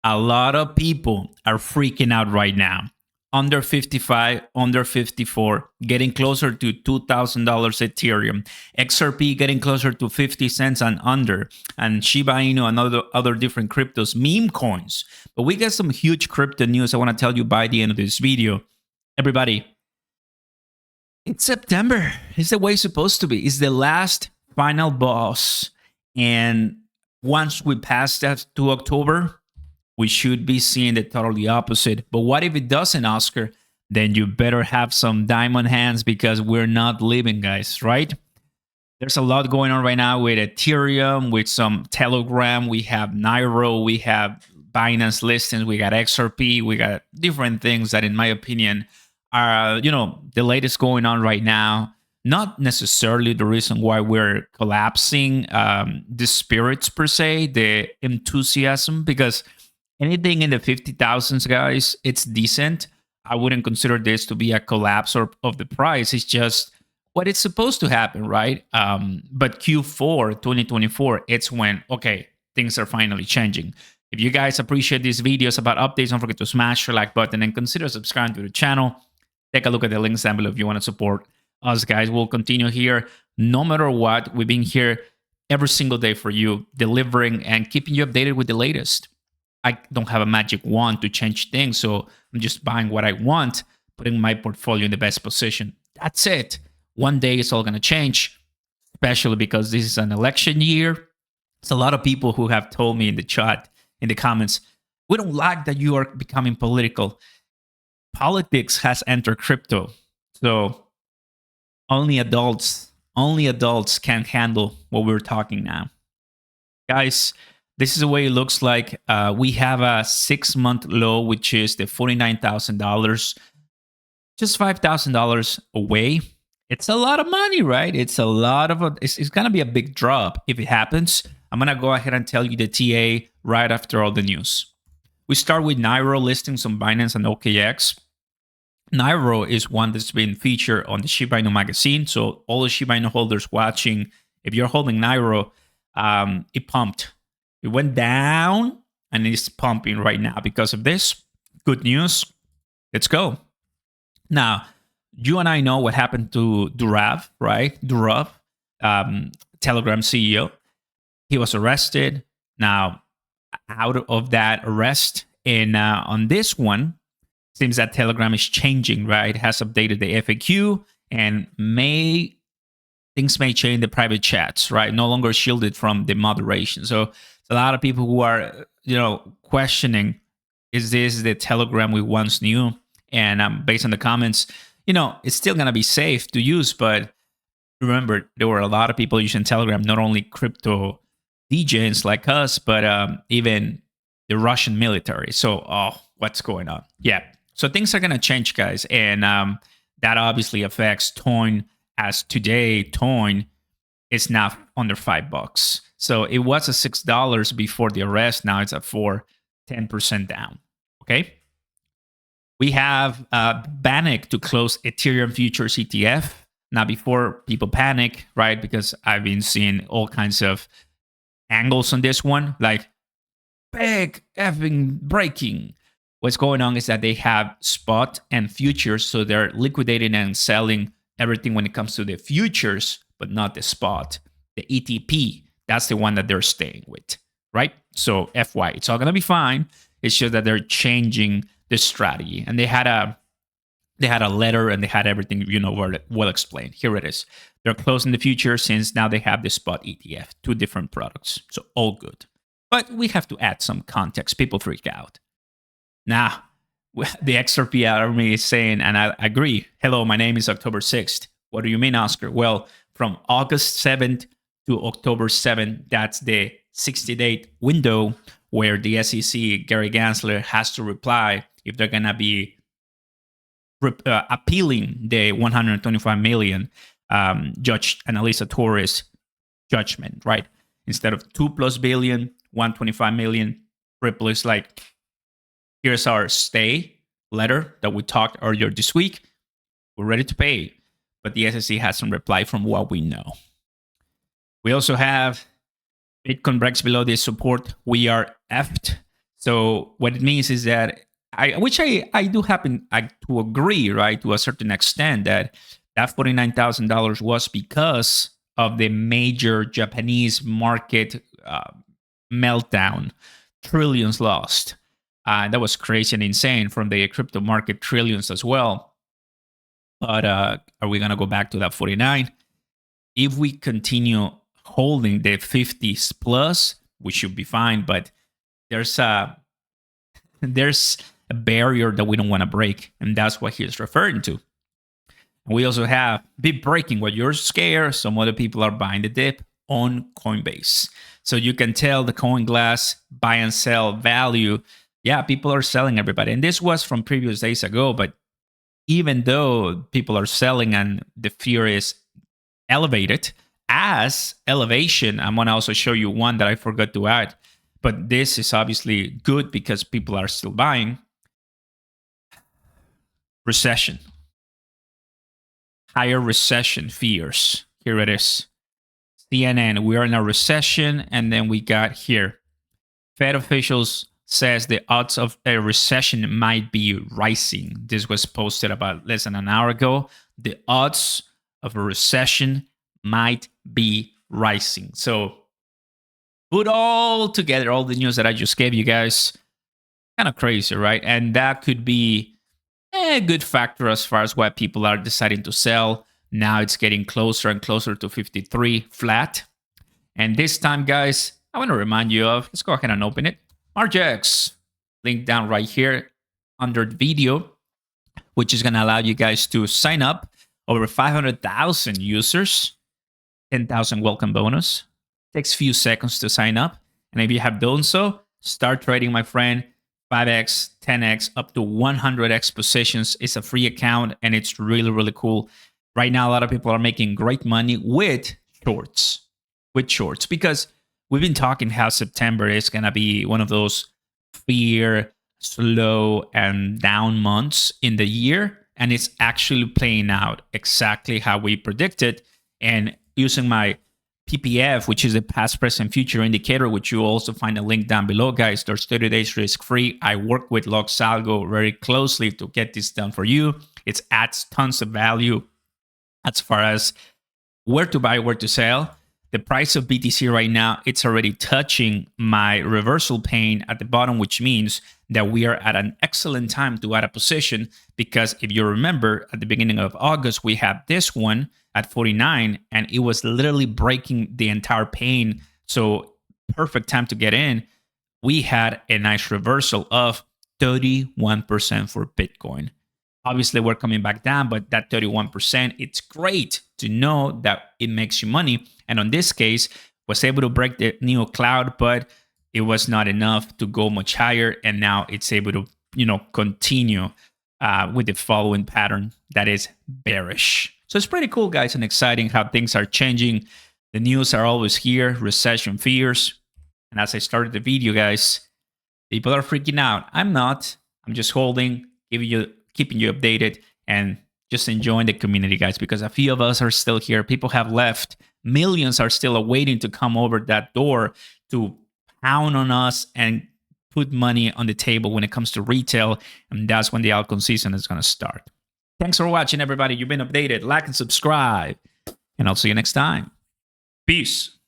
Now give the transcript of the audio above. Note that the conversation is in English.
A lot of people are freaking out right now. Under 55, under 54, getting closer to $2,000 Ethereum. XRP getting closer to 50 cents and under. And Shiba Inu and other different cryptos, meme coins. But we got some huge crypto news I want to tell you by the end of this video. Everybody, it's September. It's the way it's supposed to be. It's the last final boss. And once we pass that to October, we should be seeing the totally opposite. But what if it doesn't, Oscar? Then you better have some diamond hands because we're not leaving, guys, right? There's a lot going on right now with Ethereum, with some Telegram. We have Nairo, we have Binance listings, we got XRP, we got different things that, in my opinion, are, the latest going on right now. Not necessarily the reason why we're collapsing the spirits per se, the enthusiasm, because anything in the 50,000s, guys, it's decent. I wouldn't consider this to be a collapse of the price. It's just what it's supposed to happen, right? But Q4 2024, it's when, okay, things are finally changing. If you guys appreciate these videos about updates, don't forget to smash the like button and consider subscribing to the channel. Take a look at the links down below if you want to support us, guys. We'll continue here no matter what. We've been here every single day for you, delivering and keeping you updated with the latest. I don't have a magic wand to change things, so I'm just buying what I want, putting my portfolio in the best position. That's it. One day it's all going to change, especially because this is an election year. There's a lot of people who have told me in the chat, in the comments, we don't like that you are becoming political. Politics has entered crypto, so only adults can handle what we're talking now. Guys, this is the way it looks like. We have a 6-month low, which is the $49,000, just $5,000 away. It's a lot of money, right? It's a lot of it's going to be a big drop if it happens. I'm going to go ahead and tell you the TA right after all the news. We start with Nairo listings on Binance and OKX. Nairo is one that's been featured on the Shiba Inu magazine. So all the Shiba Inu holders watching, if you're holding Nairo, it pumped. It went down and it's pumping right now because of this. Good news. Let's go. Now, you and I know what happened to Durav, right? Durav, Telegram CEO. He was arrested. Now, out of that arrest, and on this one, seems that Telegram is changing, right? It has updated the FAQ and things may change the private chats, right? No longer shielded from the moderation. So a lot of people who are, questioning, is this the Telegram we once knew? And based on the comments, it's still going to be safe to use. But remember, there were a lot of people using Telegram, not only crypto DJs like us, but even the Russian military. So, what's going on? Yeah. So things are going to change, guys. And that obviously affects Toin, as today, Toin is now under $5. So it was at $6 before the arrest. Now it's at $4, 10% down. Okay. We have Panic to close Ethereum futures ETF. Now, before people panic, right? Because I've been seeing all kinds of angles on this one, like big effing breaking. What's going on is that they have spot and futures. So they're liquidating and selling everything when it comes to the futures, but not the spot. The ETP, that's the one that they're staying with, right? So FY, it's all going to be fine. It's just that they're changing the strategy. And they had a letter and they had everything, well explained. Here it is. They're closing the future since now they have the spot ETF, 2 different products. So all good. But we have to add some context. People freak out. Now, the XRP army is saying, and I agree, hello, my name is October 6th. What do you mean, Oscar? Well, from August 7th to October 7th, that's the 60-day window where the SEC, Gary Gensler, has to reply if they're going to be appealing the $125 million Judge Annalisa Torres judgment, right? Instead of $2+ billion, $125 million, Ripple is like, here's our stay letter that we talked earlier this week. We're ready to pay. But the SEC hasn't replied from what we know. We also have Bitcoin breaks below this support. We are effed. So what it means is that I do happen to agree, right, to a certain extent that $49,000 was because of the major Japanese market meltdown, trillions lost. That was crazy and insane from the crypto market, trillions as well. But are we going to go back to that 49? If we continue holding the 50s plus, we should be fine. But there's a barrier that we don't want to break, and that's what he's referring to. We also have bit breaking where you're scared. Some other people are buying the dip on Coinbase. So you can tell the coin glass buy and sell value. Yeah, people are selling everybody. And this was from previous days ago. But even though people are selling and the fear is elevated, as elevation, I'm going to also show you one that I forgot to add. But this is obviously good because people are still buying. Recession. Higher recession fears. Here it is. CNN, we are in a recession. And then we got here. Fed officials says the odds of a recession might be rising. This was posted about less than an hour ago. The odds of a recession might be rising. So put all together, all the news that I just gave you guys, kind of crazy, right? And that could be a good factor as far as why people are deciding to sell. Now it's getting closer and closer to 53 flat. And this time, guys, I want to remind you of, let's go ahead and open it. RJX, link down right here under the video, which is going to allow you guys to sign up. Over 500,000 users, 10,000 welcome bonus. Takes a few seconds to sign up. And if you have done so, start trading, my friend. 5x, 10x, up to 100x positions. It's a free account and it's really, really cool. Right now, a lot of people are making great money with shorts. Because we've been talking how September is going to be one of those fear, slow, and down months in the year. And it's actually playing out exactly how we predicted. And using my PPF, which is a past, present, future indicator, which you also find a link down below, guys. There's 30 days risk-free. I work with Loxalgo very closely to get this done for you. It adds tons of value as far as where to buy, where to sell. The price of BTC right now, it's already touching my reversal pane at the bottom, which means that we are at an excellent time to add a position. Because if you remember, at the beginning of August, we had this one at 49, and it was literally breaking the entire pane. So perfect time to get in. We had a nice reversal of 31% for Bitcoin. Obviously, we're coming back down, but that 31%, it's great to know that it makes you money. And on this case, was able to break the new cloud, but it was not enough to go much higher. And now it's able to, continue with the following pattern that is bearish. So it's pretty cool, guys, and exciting how things are changing. The news are always here, recession fears. And as I started the video, guys, people are freaking out. I'm not. I'm just holding, keeping you updated, and just enjoying the community, guys, because a few of us are still here. People have left. Millions are still waiting to come over that door to pound on us and put money on the table when it comes to retail. And that's when the altcoin season is going to start. Thanks for watching, everybody. You've been updated. Like and subscribe. And I'll see you next time. Peace.